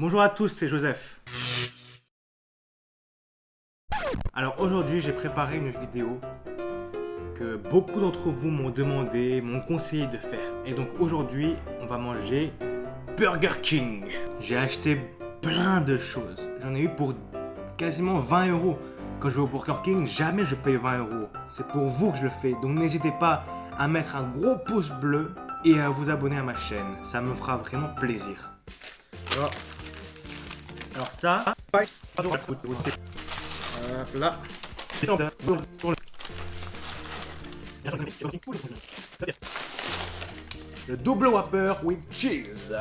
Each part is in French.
Bonjour à tous, c'est Joseph. Alors aujourd'hui, j'ai préparé une vidéo que beaucoup d'entre vous m'ont demandé, m'ont conseillé de faire. Et donc aujourd'hui, on va manger Burger King. J'ai acheté plein de choses. J'en ai eu pour quasiment 20 euros. Quand je vais au Burger King, jamais je paye 20 euros. C'est pour vous que je le fais. Donc n'hésitez pas à mettre un gros pouce bleu et à vous abonner à ma chaîne. Ça me fera vraiment plaisir. Alors ça, là. Le double Whopper with cheese.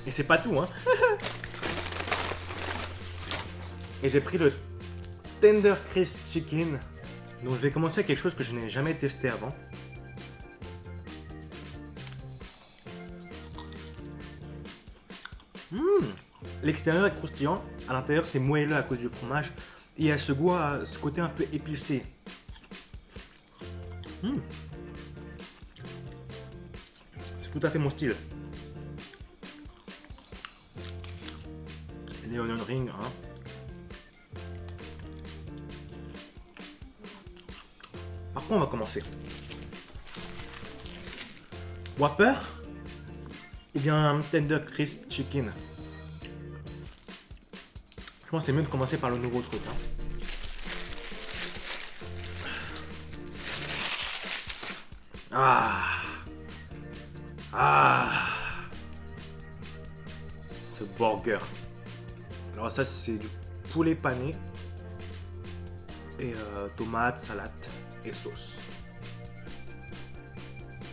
Et c'est pas tout, hein. Et j'ai pris le Tender Crisp Chicken. Donc je vais commencer avec quelque chose que je n'ai jamais testé avant. L'extérieur est croustillant, à l'intérieur c'est moelleux à cause du fromage. Et il y a ce goût, ce côté un peu épicé. C'est tout à fait mon style. Les onion rings, hein. Par quoi on va commencer? Whopper ou bien Tender Crisp Chicken? Je pense que c'est mieux de commencer par le nouveau truc. Hein. Ce burger. Alors ça c'est du poulet pané et tomates, salade et sauce.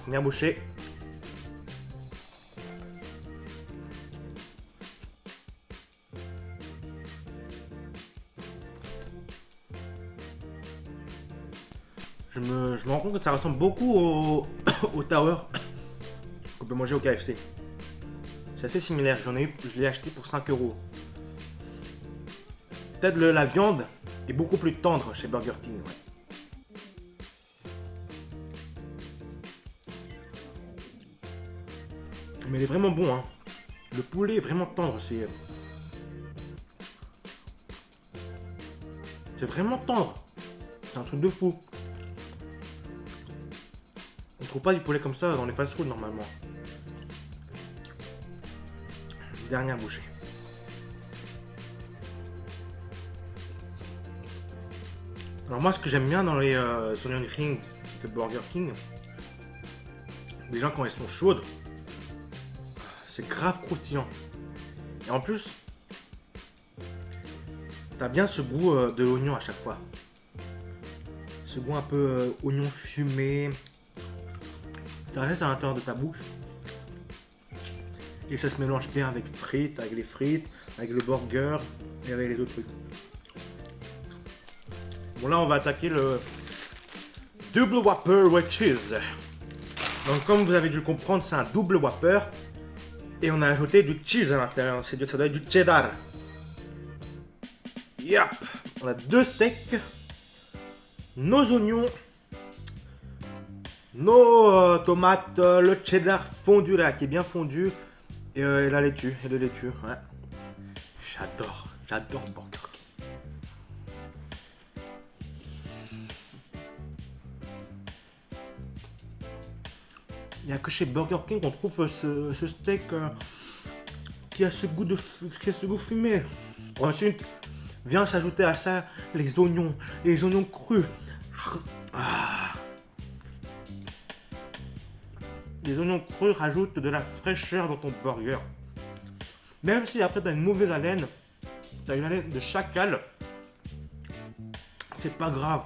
Première bouchée. Je me rends compte que ça ressemble beaucoup au Tower qu'on peut manger au KFC. C'est assez similaire, je l'ai acheté pour 5 euros. Peut-être la viande est beaucoup plus tendre chez Burger King. Ouais. Mais il est vraiment bon, hein. Le poulet est vraiment tendre, c'est vraiment tendre. C'est un truc de fou. On trouve pas du poulet comme ça dans les fast-food normalement. Dernière bouchée. Alors moi ce que j'aime bien dans les onion rings de Burger King, déjà quand elles sont chaudes, c'est grave croustillant. Et en plus, t'as bien ce goût de l'oignon à chaque fois. Ce goût un peu oignon fumé. Ça reste à l'intérieur de ta bouche. Et ça se mélange bien avec les frites, avec le burger et avec les autres trucs. Bon là on va attaquer le double Whopper with cheese. Donc comme vous avez dû comprendre, c'est un double Whopper. Et on a ajouté du cheese à l'intérieur. Ça doit être du cheddar. Yep. On a 2 steaks. Nos oignons. Nos tomates. Le cheddar fondu là, qui est bien fondu. Et la laitue. Et le laitue. Ouais. J'adore Burger King. Il n'y a que chez Burger King qu'on trouve ce steak qui a ce goût fumé. Ensuite, vient s'ajouter à ça les oignons crus. Les oignons crus rajoutent de la fraîcheur dans ton burger. Même si après tu as une mauvaise haleine, tu as une haleine de chacal, c'est pas grave.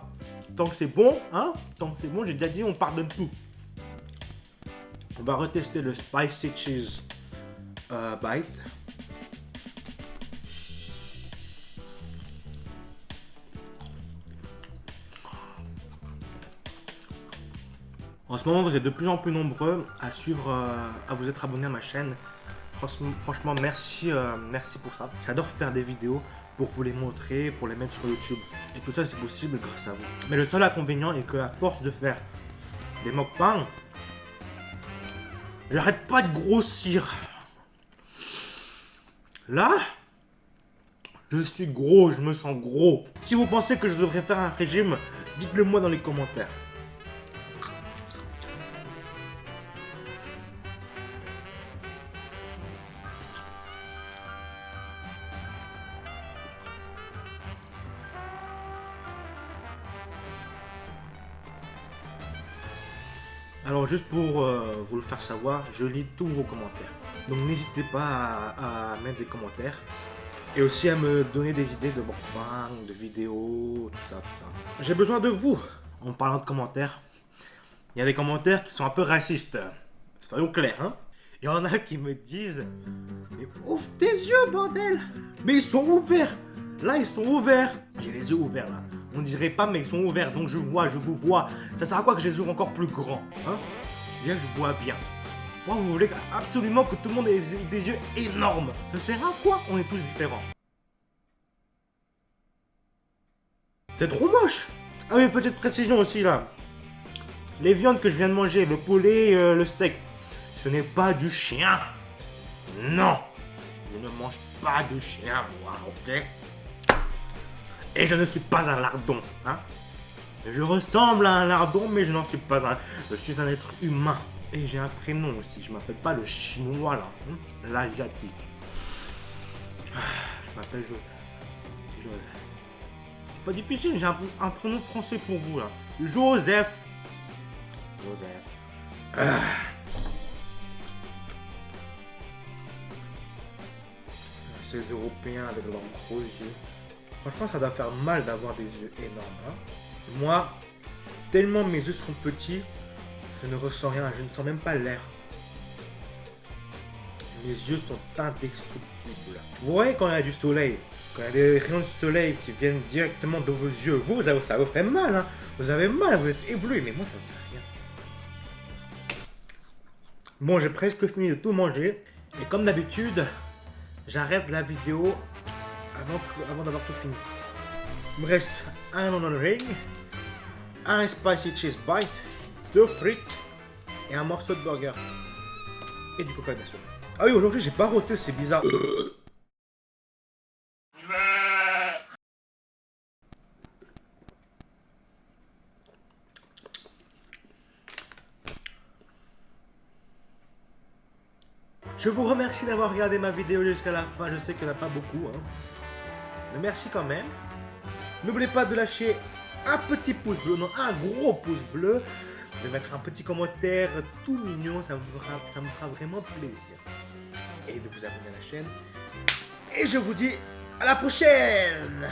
Tant que c'est bon, hein, j'ai déjà dit, on pardonne tout. On va retester le Spicy Cheese Bite. En ce moment, vous êtes de plus en plus nombreux à suivre, à vous être abonnés à ma chaîne. Franchement, merci pour ça. J'adore faire des vidéos pour vous les montrer, pour les mettre sur YouTube. Et tout ça, c'est possible grâce à vous. Mais le seul inconvénient est qu'à force de faire des mukbangs, j'arrête pas de grossir. Là, je suis gros, je me sens gros. Si vous pensez que je devrais faire un régime, dites-le moi dans les commentaires. Alors juste pour vous le faire savoir, je lis tous vos commentaires. Donc n'hésitez pas à mettre des commentaires. Et aussi à me donner des idées de mukbang, de vidéos, tout ça, tout ça. J'ai besoin de vous. En parlant de commentaires, il y a des commentaires qui sont un peu racistes. Soyons clairs, hein. Il y en a qui me disent « Mais ouvre tes yeux, bordel !» Mais ils sont ouverts. Là, ils sont ouverts. J'ai les yeux ouverts, là. On dirait pas, mais ils sont ouverts, donc je vois, je vous vois. Ça sert à quoi que j'ai les yeux encore plus grands, hein? Déjà, je vois bien. Pourquoi vous voulez absolument que tout le monde ait des yeux énormes? Ça sert à quoi? On est tous différents. C'est trop moche. Ah oui, petite précision aussi, là. Les viandes que je viens de manger, le poulet, le steak, ce n'est pas du chien. Non. Je ne mange pas de chien, moi, ok? Et je ne suis pas un lardon, hein? Je ressemble à un lardon, mais je n'en suis pas un. Je suis un être humain. Et j'ai un prénom aussi. Je m'appelle pas le chinois, là. Hein? L'asiatique. Je m'appelle Joseph. Joseph. C'est pas difficile, j'ai un prénom français pour vous, là. Joseph. Joseph. Ces Européens avec leurs gros yeux. Franchement, ça doit faire mal d'avoir des yeux énormes. Hein. Moi, tellement mes yeux sont petits, je ne ressens rien, je ne sens même pas l'air. Mes yeux sont indestructibles. Vous voyez quand il y a du soleil, quand il y a des rayons de soleil qui viennent directement de vos yeux, ça vous fait mal. Hein. Vous avez mal, vous êtes ébloui, mais moi ça ne fait rien. Bon, j'ai presque fini de tout manger. Et comme d'habitude, j'arrête la vidéo avant d'avoir tout fini. Il me reste un onion ring, un spicy cheese bite, 2 frites et un morceau de burger. Et du coca bien sûr. Ah oui, aujourd'hui j'ai pas roté, c'est bizarre. Je vous remercie d'avoir regardé ma vidéo jusqu'à la fin, je sais qu'il n'y en a pas beaucoup, hein. Mais merci quand même. N'oubliez pas de lâcher un petit pouce bleu, non, un gros pouce bleu. De mettre un petit commentaire tout mignon, ça me fera vraiment plaisir. Et de vous abonner à la chaîne. Et je vous dis à la prochaine!